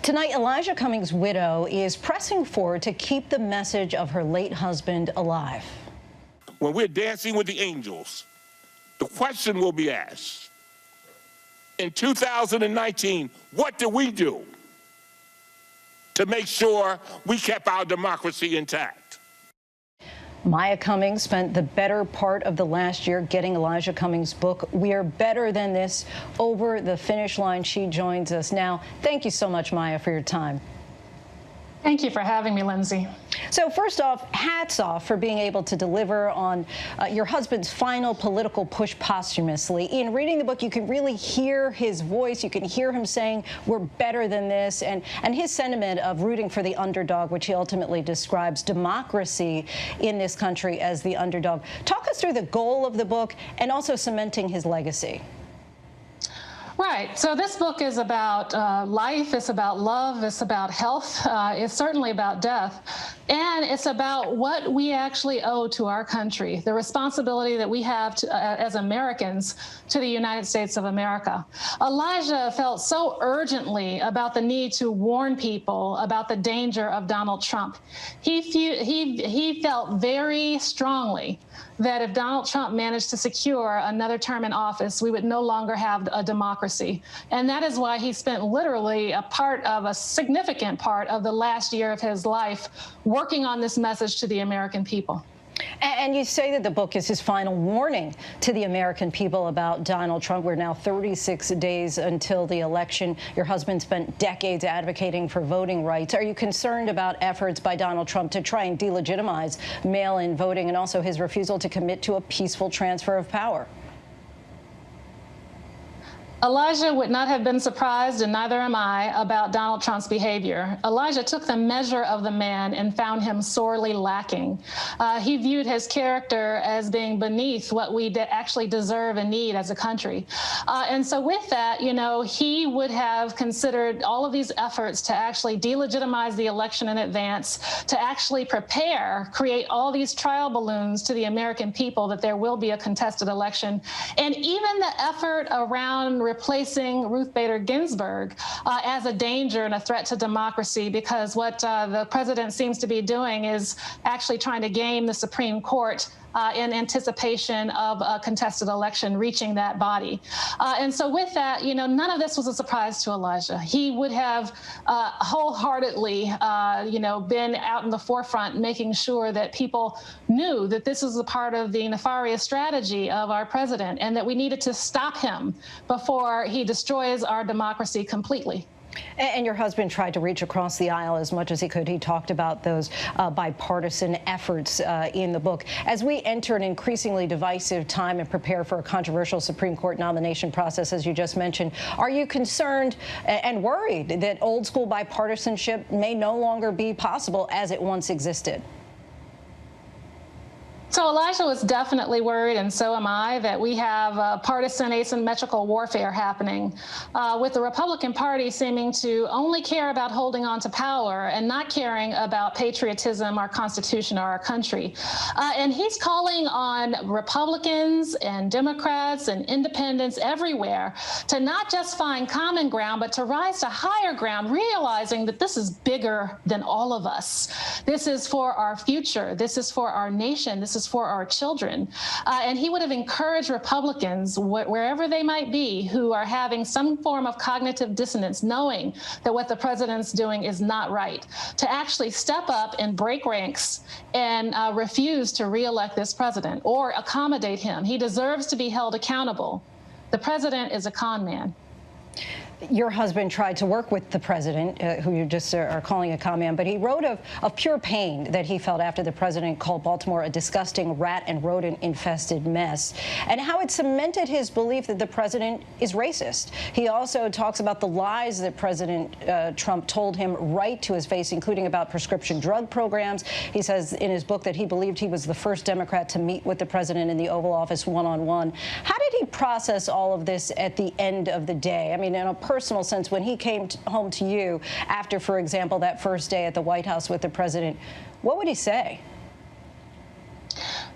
Tonight, Elijah Cummings' widow is pressing forward to keep the message of her late husband alive. When we're dancing with the angels, the question will be asked, in 2019, what did we do to make sure we kept our democracy intact? Maya Cummings spent the better part of the last year getting Elijah Cummings' book, We Are Better Than This, over the finish line. She joins us now. Thank you so much, Maya, for your time. Thank you for having me, Lindsay. So first off, hats off for being able to deliver on your husband's final political push posthumously. In reading the book, you can really hear his voice. You can hear him saying, we're better than this, and his sentiment of rooting for the underdog, which he ultimately describes democracy in this country as the underdog. Talk us through the goal of the book and also cementing his legacy. Right. So this book is about life. It's about love. It's about health. It's certainly about death. And it's about what we actually owe to our country, the responsibility that we have to, as Americans to the United States of America. Elijah felt so urgently about the need to warn people about the danger of Donald Trump. He felt very strongly that if Donald Trump managed to secure another term in office, we would no longer have a democracy. And that is why he spent literally a significant part of the last year of his life working on this message to the American people. And you say that the book is his final warning to the American people about Donald Trump. We're now 36 days until the election. Your husband spent decades advocating for voting rights. Are you concerned about efforts by Donald Trump to try and delegitimize mail-in voting and also his refusal to commit to a peaceful transfer of power? Elijah would not have been surprised, and neither am I, about Donald Trump's behavior. Elijah took the measure of the man and found him sorely lacking. He viewed his character as being beneath what we actually deserve and need as a country. And so with that, you know, he would have considered all of these efforts to actually delegitimize the election in advance, to actually create all these trial balloons to the American people that there will be a contested election. And even the effort around replacing Ruth Bader Ginsburg as a danger and a threat to democracy, because what the president seems to be doing is actually trying to game the Supreme Court in anticipation of a contested election reaching that body. And so with that, you know, none of this was a surprise to Elijah. He would have wholeheartedly, you know, been out in the forefront making sure that people knew that this was a part of the nefarious strategy of our president and that we needed to stop him before he destroys our democracy completely. And your husband tried to reach across the aisle as much as he could. He talked about those bipartisan efforts in the book. As we enter an increasingly divisive time and prepare for a controversial Supreme Court nomination process, as you just mentioned, are you concerned and worried that old school bipartisanship may no longer be possible as it once existed? So Elijah was definitely worried, and so am I, that we have partisan asymmetrical warfare happening, with the Republican Party seeming to only care about holding on to power and not caring about patriotism, our Constitution, or our country. And he's calling on Republicans and Democrats and independents everywhere to not just find common ground, but to rise to higher ground, realizing that this is bigger than all of us. This is for our future. This is for our nation. This is for our children. And he would have encouraged Republicans, wherever they might be, who are having some form of cognitive dissonance, knowing that what the president's doing is not right, to actually step up and break ranks and refuse to reelect this president or accommodate him. He deserves to be held accountable. The president is a con man. Your husband tried to work with the president, who you just are calling a con man, but he wrote of pure pain that he felt after the president called Baltimore a disgusting rat and rodent-infested mess, and how it cemented his belief that the president is racist. He also talks about the lies that President Trump told him right to his face, including about prescription drug programs. He says in his book that he believed he was the first Democrat to meet with the president in the Oval Office one-on-one. How did he process all of this at the end of the day? I mean, in a personal sense, when he came home to you after, for example, that first day at the White House with the president, what would he say?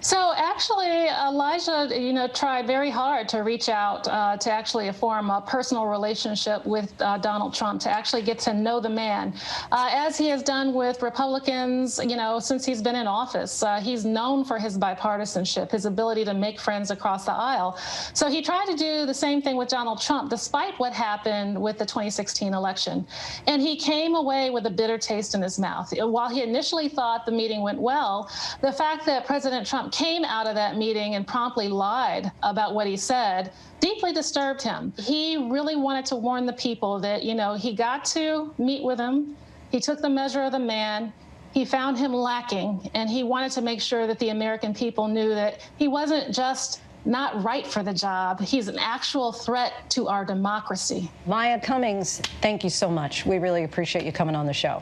So actually, Elijah, tried very hard to reach out to actually form a personal relationship with Donald Trump, to actually get to know the man, as he has done with Republicans, since he's been in office. He's known for his bipartisanship, his ability to make friends across the aisle. So he tried to do the same thing with Donald Trump, despite what happened with the 2016 election. And he came away with a bitter taste in his mouth. While he initially thought the meeting went well, the fact that President Trump came out of that meeting and promptly lied about what he said deeply disturbed him. He really wanted to warn the people that, he got to meet with him. He took the measure of the man. He found him lacking, and he wanted to make sure that the American people knew that he wasn't just not right for the job. He's an actual threat to our democracy. Maya Cummings, thank you so much. We really appreciate you coming on the show.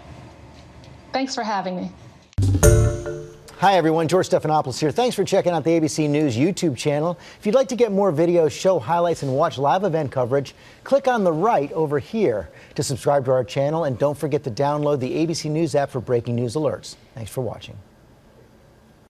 Thanks for having me. Hi, everyone. George Stephanopoulos here. Thanks for checking out the ABC News YouTube channel. If you'd like to get more videos, show highlights, and watch live event coverage, click on the right over here to subscribe to our channel. And don't forget to download the ABC News app for breaking news alerts. Thanks for watching.